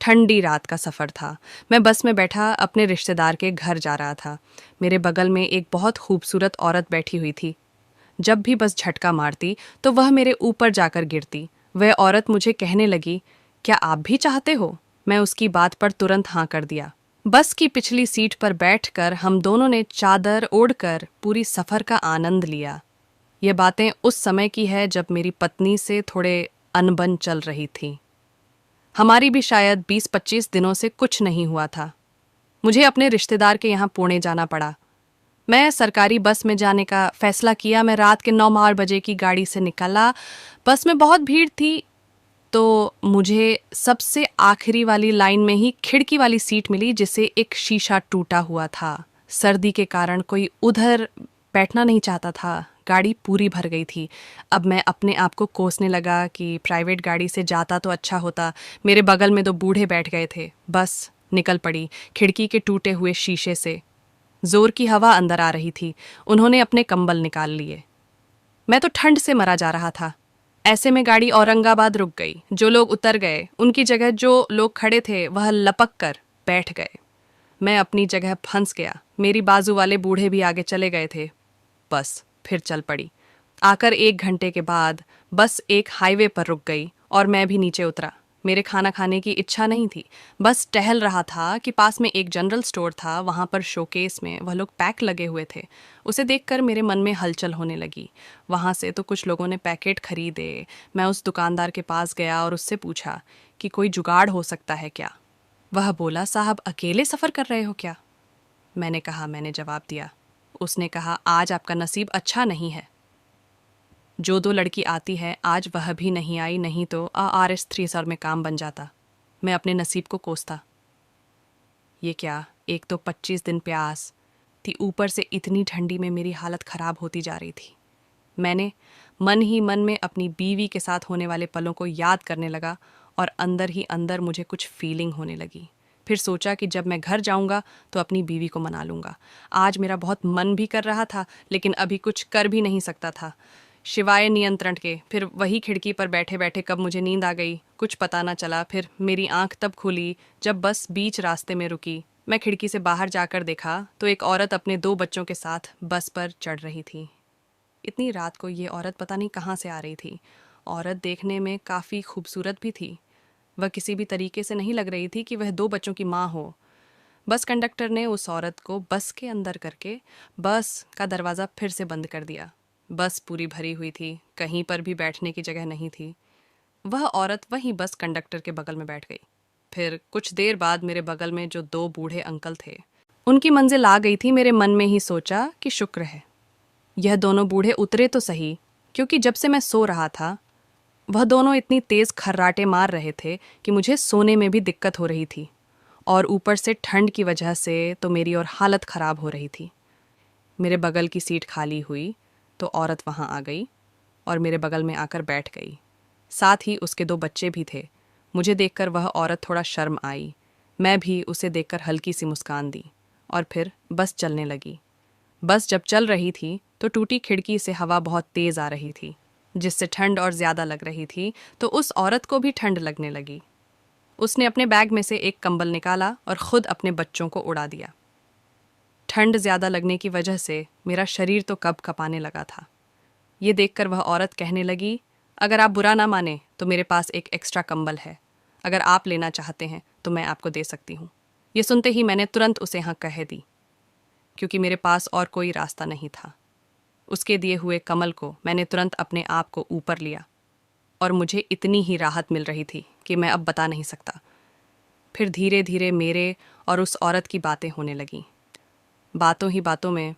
ठंडी रात का सफ़र था। मैं बस में बैठा अपने रिश्तेदार के घर जा रहा था। मेरे बगल में एक बहुत खूबसूरत औरत बैठी हुई थी। जब भी बस झटका मारती तो वह मेरे ऊपर जाकर गिरती। वह औरत मुझे कहने लगी, क्या आप भी चाहते हो? मैं उसकी बात पर तुरंत हाँ कर दिया। बस की पिछली सीट पर बैठकर हम दोनों ने चादर ओढ़कर पूरी सफ़र का आनंद लिया। ये बातें उस समय की है जब मेरी पत्नी से थोड़े अनबन चल रही थी। हमारी भी शायद 20-25 दिनों से कुछ नहीं हुआ था। मुझे अपने रिश्तेदार के यहाँ पुणे जाना पड़ा। मैं सरकारी बस में जाने का फैसला किया। मैं रात के 9-8 बजे की गाड़ी से निकला। बस में बहुत भीड़ थी, तो मुझे सबसे आखिरी वाली लाइन में ही खिड़की वाली सीट मिली, जिसे एक शीशा टूटा हुआ था। सर्दी के कारण कोई उधर बैठना नहीं चाहता था। गाड़ी पूरी भर गई थी। अब मैं अपने आप को कोसने लगा कि प्राइवेट गाड़ी से जाता तो अच्छा होता। मेरे बगल में 2 बूढ़े बैठ गए थे। बस निकल पड़ी खिड़की के टूटे हुए शीशे से। जोर की हवा अंदर आ रही थी। उन्होंने अपने कंबल निकाल लिए। मैं तो ठंड से मरा जा रहा था। ऐसे में गाड़ी औरंगाबाद रुक गई। जो लोग उतर गए, उनकी जगह जो लोग खड़े थे वह लपक कर बैठ गए। मैं अपनी जगह फंस गया। मेरी बाजू वाले बूढ़े भी आगे चले गए थे। बस फिर चल पड़ी। आकर 1 घंटे के बाद बस एक हाईवे पर रुक गई और मैं भी नीचे उतरा। मेरे खाना खाने की इच्छा नहीं थी। बस टहल रहा था कि पास में एक जनरल स्टोर था। वहाँ पर शोकेस में वह लोग पैक लगे हुए थे। उसे देखकर मेरे मन में हलचल होने लगी। वहाँ से तो कुछ लोगों ने पैकेट खरीदे। मैं उस दुकानदार के पास गया और उससे पूछा कि कोई जुगाड़ हो सकता है क्या। वह बोला, साहब अकेले सफ़र कर रहे हो क्या? मैंने जवाब दिया। उसने कहा, आज आपका नसीब अच्छा नहीं है। जो 2 लड़की आती है, आज वह भी नहीं आई, नहीं तो RS3 सर में काम बन जाता। मैं अपने नसीब को कोसता। ये क्या, एक तो 25 दिन प्यास थी, ऊपर से इतनी ठंडी में मेरी हालत ख़राब होती जा रही थी। मैंने मन ही मन में अपनी बीवी के साथ होने वाले पलों को याद करने लगा और अंदर ही अंदर मुझे कुछ फीलिंग होने लगी। फिर सोचा कि जब मैं घर जाऊंगा तो अपनी बीवी को मना लूंगा। आज मेरा बहुत मन भी कर रहा था, लेकिन अभी कुछ कर भी नहीं सकता था शिवाय नियंत्रण के। फिर वही खिड़की पर बैठे बैठे कब मुझे नींद आ गई, कुछ पता ना चला। फिर मेरी आंख तब खुली जब बस बीच रास्ते में रुकी। मैं खिड़की से बाहर जाकर देखा तो एक औरत अपने 2 बच्चों के साथ बस पर चढ़ रही थी। इतनी रात को ये औरत पता नहीं कहाँ से आ रही थी। औरत देखने में काफ़ी खूबसूरत भी थी। वह किसी भी तरीके से नहीं लग रही थी कि वह 2 बच्चों की माँ हो। बस कंडक्टर ने उस औरत को बस के अंदर करके बस का दरवाज़ा फिर से बंद कर दिया। बस पूरी भरी हुई थी, कहीं पर भी बैठने की जगह नहीं थी। वह औरत वहीं बस कंडक्टर के बगल में बैठ गई। फिर कुछ देर बाद मेरे बगल में जो 2 बूढ़े अंकल थे, उनकी मंजिल आ गई थी। मेरे मन में ही सोचा कि शुक्र है यह दोनों बूढ़े उतरे तो सही, क्योंकि जब से मैं सो रहा था वह दोनों इतनी तेज खर्राटे मार रहे थे कि मुझे सोने में भी दिक्कत हो रही थी। और ऊपर से ठंड की वजह से तो मेरी और हालत ख़राब हो रही थी। मेरे बगल की सीट खाली हुई तो औरत वहाँ आ गई और मेरे बगल में आकर बैठ गई। साथ ही उसके 2 बच्चे भी थे। मुझे देखकर वह औरत थोड़ा शर्म आई। मैं भी उसे देखकर हल्की सी मुस्कान दी और फिर बस चलने लगी। बस जब चल रही थी तो टूटी खिड़की से हवा बहुत तेज़ आ रही थी, जिससे ठंड और ज़्यादा लग रही थी। तो उस औरत को भी ठंड लगने लगी। उसने अपने बैग में से एक कंबल निकाला और ख़ुद अपने बच्चों को उड़ा दिया। ठंड ज़्यादा लगने की वजह से मेरा शरीर तो कब कपाने लगा था। ये देखकर वह औरत कहने लगी, अगर आप बुरा ना माने तो मेरे पास एक एक्स्ट्रा कंबल है। अगर आप लेना चाहते हैं तो मैं आपको दे सकती हूँ। ये सुनते ही मैंने तुरंत उसे हाँ कह दी, क्योंकि मेरे पास और कोई रास्ता नहीं था। उसके दिए हुए कमल को मैंने तुरंत अपने आप को ऊपर लिया और मुझे इतनी ही राहत मिल रही थी कि मैं अब बता नहीं सकता। फिर धीरे धीरे मेरे और उस औरत की बातें होने लगीं। बातों ही बातों में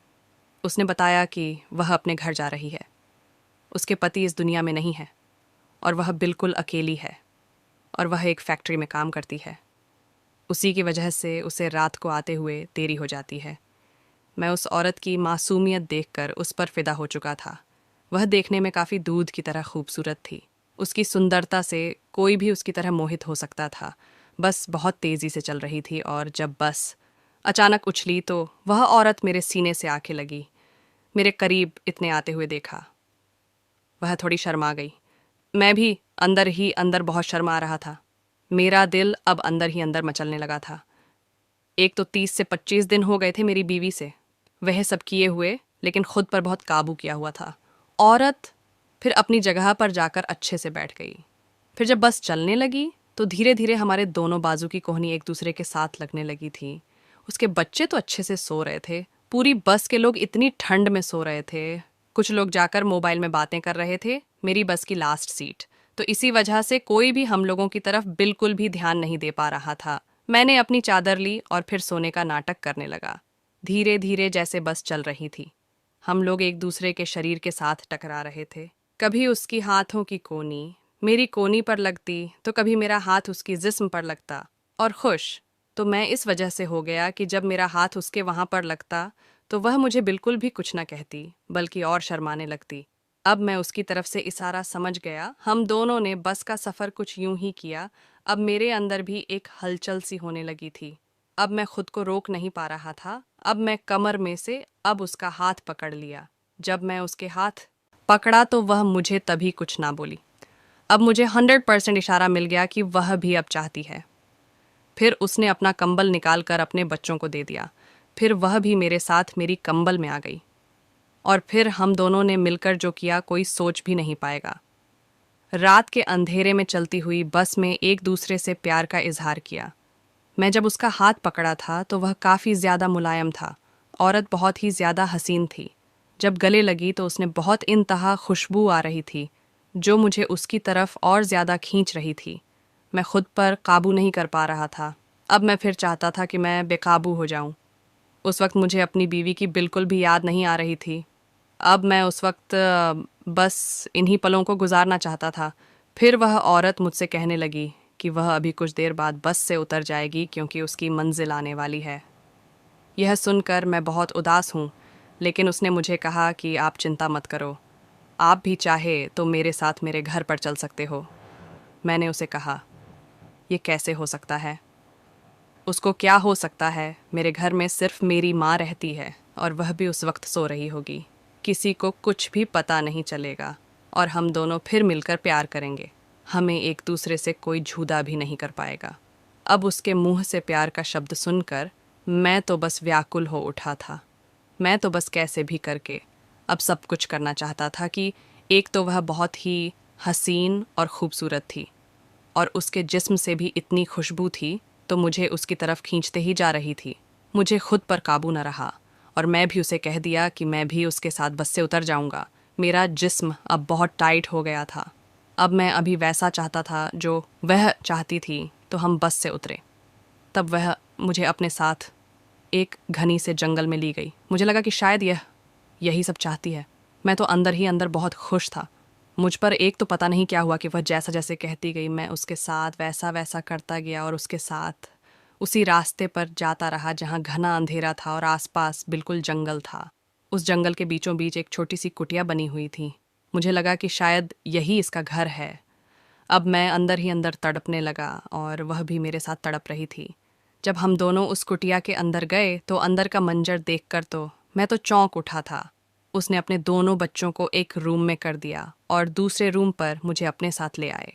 उसने बताया कि वह अपने घर जा रही है। उसके पति इस दुनिया में नहीं है और वह बिल्कुल अकेली है और वह एक फैक्ट्री में काम करती है। उसी की वजह से उसे रात को आते हुए देरी हो जाती है। मैं उस औरत की मासूमियत देखकर उस पर फिदा हो चुका था। वह देखने में काफ़ी दूध की तरह खूबसूरत थी। उसकी सुंदरता से कोई भी उसकी तरह मोहित हो सकता था। बस बहुत तेज़ी से चल रही थी और जब बस अचानक उछली तो वह औरत मेरे सीने से आके लगी। मेरे करीब इतने आते हुए देखा। वह थोड़ी शर्मा गई। मैं भी अंदर ही अंदर बहुत शर्मा रहा था। मेरा दिल अब अंदर ही अंदर मचलने लगा था। एक तो 30 से 25 दिन हो गए थे मेरी बीवी से वह सब किए हुए, लेकिन खुद पर बहुत काबू किया हुआ था। औरत फिर अपनी जगह पर जाकर अच्छे से बैठ गई। फिर जब बस चलने लगी तो धीरे धीरे हमारे दोनों बाजू की कोहनी एक दूसरे के साथ लगने लगी थी। उसके बच्चे तो अच्छे से सो रहे थे, पूरी बस के लोग इतनी ठंड में सो रहे थे। कुछ लोग जाकर मोबाइल में बातें कर रहे थे। मेरी बस की लास्ट सीट, तो इसी वजह से कोई भी हम लोगों की तरफ बिल्कुल भी ध्यान नहीं दे पा रहा था। मैंने अपनी चादर ली और फिर सोने का नाटक करने लगा। धीरे धीरे जैसे बस चल रही थी, हम लोग एक दूसरे के शरीर के साथ टकरा रहे थे। कभी उसकी हाथों की कोनी मेरी कोनी पर लगती तो कभी मेरा हाथ उसकी जिस्म पर लगता। और खुश तो मैं इस वजह से हो गया कि जब मेरा हाथ उसके वहां पर लगता तो वह मुझे बिल्कुल भी कुछ न कहती, बल्कि और शर्माने लगती। अब मैं उसकी तरफ से इशारा समझ गया। हम दोनों ने बस का सफ़र कुछ यूं ही किया। अब मेरे अंदर भी एक हलचल सी होने लगी थी। अब मैं खुद को रोक नहीं पा रहा था। अब मैं कमर में से अब उसका हाथ पकड़ लिया। जब मैं उसके हाथ पकड़ा तो वह मुझे तभी कुछ ना बोली। अब मुझे 100% इशारा मिल गया कि वह भी अब चाहती है। फिर उसने अपना कंबल निकाल कर अपने बच्चों को दे दिया। फिर वह भी मेरे साथ मेरी कंबल में आ गई। और फिर हम दोनों ने मिलकर जो किया कोई सोच भी नहीं पाएगा। रात के अंधेरे में चलती हुई बस में एक दूसरे से प्यार का इजहार किया। मैं जब उसका हाथ पकड़ा था तो वह काफ़ी ज़्यादा मुलायम था। औरत बहुत ही ज़्यादा हसीन थी। जब गले लगी तो उसने बहुत इंतहा खुशबू आ रही थी, जो मुझे उसकी तरफ और ज़्यादा खींच रही थी। मैं खुद पर काबू नहीं कर पा रहा था। अब मैं फिर चाहता था कि मैं बेकाबू हो जाऊं। उस वक्त मुझे अपनी बीवी की बिल्कुल भी याद नहीं आ रही थी। अब मैं उस वक्त बस इन्हीं पलों को गुजारना चाहता था। फिर वह औरत मुझसे कहने लगी कि वह अभी कुछ देर बाद बस से उतर जाएगी क्योंकि उसकी मंजिल आने वाली है। यह सुनकर मैं बहुत उदास हूँ, लेकिन उसने मुझे कहा कि आप चिंता मत करो, आप भी चाहे तो मेरे साथ मेरे घर पर चल सकते हो। मैंने उसे कहा, ये कैसे हो सकता है? उसको क्या हो सकता है? मेरे घर में सिर्फ मेरी माँ रहती है और वह भी उस वक्त सो रही होगी। किसी को कुछ भी पता नहीं चलेगा और हम दोनों फिर मिलकर प्यार करेंगे। हमें एक दूसरे से कोई झूदा भी नहीं कर पाएगा। अब उसके मुंह से प्यार का शब्द सुनकर मैं तो बस व्याकुल हो उठा था। मैं तो बस कैसे भी करके अब सब कुछ करना चाहता था कि एक तो वह बहुत ही हसीन और खूबसूरत थी और उसके जिस्म से भी इतनी खुशबू थी, तो मुझे उसकी तरफ खींचते ही जा रही थी। मुझे खुद पर काबू न रहा और मैं भी उसे कह दिया कि मैं भी उसके साथ बस से उतर जाऊंगा। मेरा जिस्म अब बहुत टाइट हो गया था। अब मैं अभी वैसा चाहता था जो वह चाहती थी, तो हम बस से उतरे। तब वह मुझे अपने साथ एक घनी से जंगल में ली गई। मुझे लगा कि शायद यह यही सब चाहती है। मैं तो अंदर ही अंदर बहुत खुश था। मुझ पर एक तो पता नहीं क्या हुआ कि वह जैसा जैसे कहती गई मैं उसके साथ वैसा वैसा करता गया और उसके साथ उसी रास्ते पर जाता रहा जहाँ घना अंधेरा था और आसपास बिल्कुल जंगल था। उस जंगल के बीचों बीच एक छोटी सी कुटिया बनी हुई थी। मुझे लगा कि शायद यही इसका घर है। अब मैं अंदर ही अंदर तड़पने लगा और वह भी मेरे साथ तड़प रही थी। जब हम दोनों उस कुटिया के अंदर गए तो अंदर का मंजर देखकर तो मैं तो चौंक उठा था। उसने अपने दोनों बच्चों को एक रूम में कर दिया और दूसरे रूम पर मुझे अपने साथ ले आए।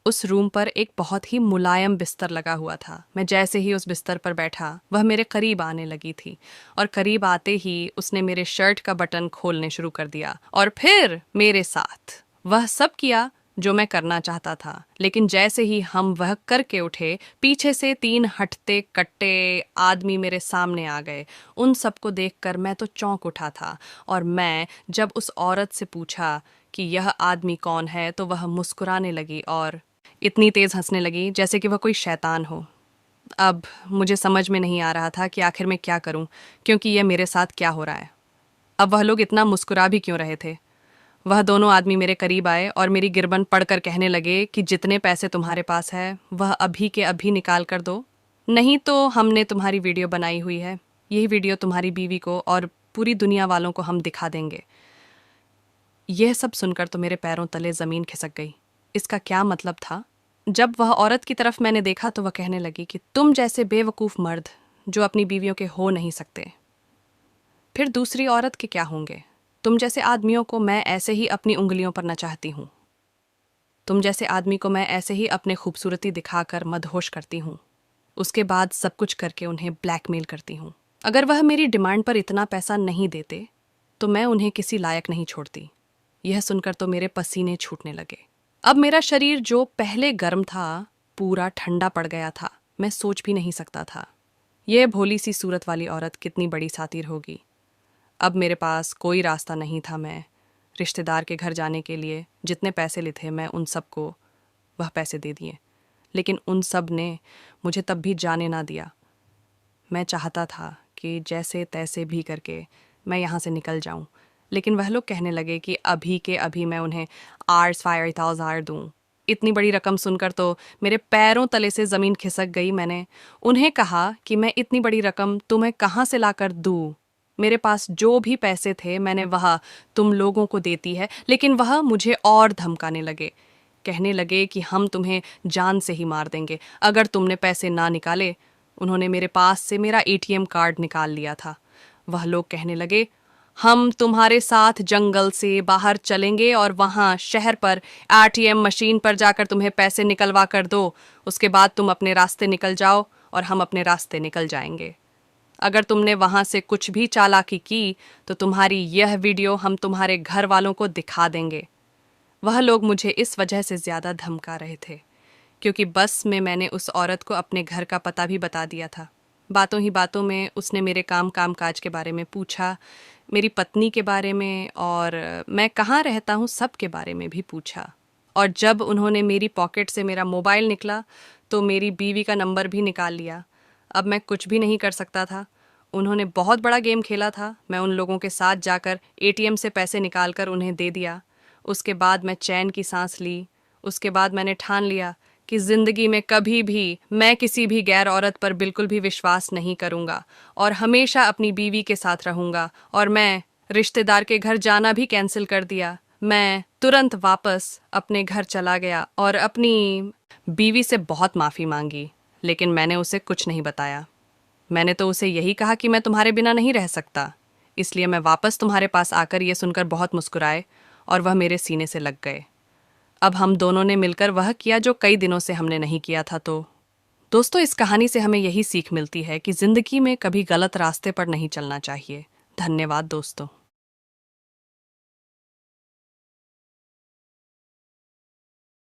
उस रूम पर एक बहुत ही मुलायम बिस्तर लगा हुआ था। मैं जैसे ही उस बिस्तर पर बैठा वह मेरे करीब आने लगी थी और करीब आते ही उसने मेरे शर्ट का बटन खोलने शुरू कर दिया और फिर मेरे साथ वह सब किया जो मैं करना चाहता था। लेकिन जैसे ही हम वह करके उठे, पीछे से 3 हटते कट्टे आदमी मेरे सामने आ गए। उन सबको देखकर मैं तो चौंक उठा था और मैं जब उस औरत से पूछा कि यह आदमी कौन है तो वह मुस्कुराने लगी और इतनी तेज हंसने लगी जैसे कि वह कोई शैतान हो। अब मुझे समझ में नहीं आ रहा था कि आखिर मैं क्या करूं, क्योंकि यह मेरे साथ क्या हो रहा है। अब वह लोग इतना मुस्कुरा भी क्यों रहे थे? वह दोनों आदमी मेरे करीब आए और मेरी गिरबन पढ़कर कहने लगे कि जितने पैसे तुम्हारे पास है वह अभी के अभी निकाल कर दो, नहीं तो हमने तुम्हारी वीडियो बनाई हुई है। यही वीडियो तुम्हारी बीवी को और पूरी दुनिया वालों को हम दिखा देंगे। यह सब सुनकर तो मेरे पैरों तले ज़मीन खिसक गई। इसका क्या मतलब था? जब वह औरत की तरफ मैंने देखा तो वह कहने लगी कि तुम जैसे बेवकूफ़ मर्द जो अपनी बीवियों के हो नहीं सकते, फिर दूसरी औरत के क्या होंगे? तुम जैसे आदमियों को मैं ऐसे ही अपनी उंगलियों पर न चाहती हूँ। तुम जैसे आदमी को मैं ऐसे ही अपने खूबसूरती दिखाकर मदहोश करती हूँ, उसके बाद सब कुछ करके उन्हें ब्लैकमेल करती हूँ। अगर वह मेरी डिमांड पर इतना पैसा नहीं देते तो मैं उन्हें किसी लायक नहीं छोड़ती। यह सुनकर तो मेरे पसीने छूटने लगे। अब मेरा शरीर जो पहले गर्म था पूरा ठंडा पड़ गया था। मैं सोच भी नहीं सकता था यह भोली सी सूरत वाली औरत कितनी बड़ी सातिर होगी। अब मेरे पास कोई रास्ता नहीं था। मैं रिश्तेदार के घर जाने के लिए जितने पैसे लिए थे मैं उन सबको वह पैसे दे दिए, लेकिन उन सब ने मुझे तब भी जाने ना दिया। मैं चाहता था कि जैसे तैसे भी करके मैं यहाँ से निकल जाऊँ, लेकिन वह लोग कहने लगे कि अभी के अभी मैं उन्हें आर्स 5,000 दूँ। इतनी बड़ी रकम सुनकर तो मेरे पैरों तले से ज़मीन खिसक गई। मैंने उन्हें कहा कि मैं इतनी बड़ी रकम तुम्हें कहाँ से लाकर दूँ। मेरे पास जो भी पैसे थे मैंने वह तुम लोगों को देती है, लेकिन वह मुझे और धमकाने लगे। कहने लगे कि हम तुम्हें जान से ही मार देंगे अगर तुमने पैसे ना निकाले। उन्होंने मेरे पास से मेरा एटीएम कार्ड निकाल लिया था। वह लोग कहने लगे, हम तुम्हारे साथ जंगल से बाहर चलेंगे और वहां शहर पर एटीएम मशीन पर जाकर तुम्हें पैसे निकलवा कर दो। उसके बाद तुम अपने रास्ते निकल जाओ और हम अपने रास्ते निकल जाएंगे। अगर तुमने वहां से कुछ भी चालाकी की तो तुम्हारी यह वीडियो हम तुम्हारे घर वालों को दिखा देंगे। वह लोग मुझे इस वजह से ज़्यादा धमका रहे थे क्योंकि बस में मैंने उस औरत को अपने घर का पता भी बता दिया था। बातों ही बातों में उसने मेरे काम काज के बारे में पूछा, मेरी पत्नी के बारे में और मैं कहाँ रहता हूँ सब के बारे में भी पूछा। और जब उन्होंने मेरी पॉकेट से मेरा मोबाइल निकला तो मेरी बीवी का नंबर भी निकाल लिया। अब मैं कुछ भी नहीं कर सकता था। उन्होंने बहुत बड़ा गेम खेला था। मैं उन लोगों के साथ जाकर एटीएम से पैसे निकालकर उन्हें दे दिया। उसके बाद मैं चैन की सांस ली। उसके बाद मैंने ठान लिया कि जिंदगी में कभी भी मैं किसी भी गैर औरत पर बिल्कुल भी विश्वास नहीं करूंगा और हमेशा अपनी बीवी के साथ रहूंगा। और मैं रिश्तेदार के घर जाना भी कैंसिल कर दिया। मैं तुरंत वापस अपने घर चला गया और अपनी बीवी से बहुत माफ़ी मांगी, लेकिन मैंने उसे कुछ नहीं बताया। मैंने तो उसे यही कहा कि मैं तुम्हारे बिना नहीं रह सकता, इसलिए मैं वापस तुम्हारे पास आकर ये सुनकर बहुत मुस्कुराए और वह मेरे सीने से लग गए। अब हम दोनों ने मिलकर वह किया जो कई दिनों से हमने नहीं किया था। तो दोस्तों, इस कहानी से हमें यही सीख मिलती है कि जिंदगी में कभी गलत रास्ते पर नहीं चलना चाहिए। धन्यवाद दोस्तों।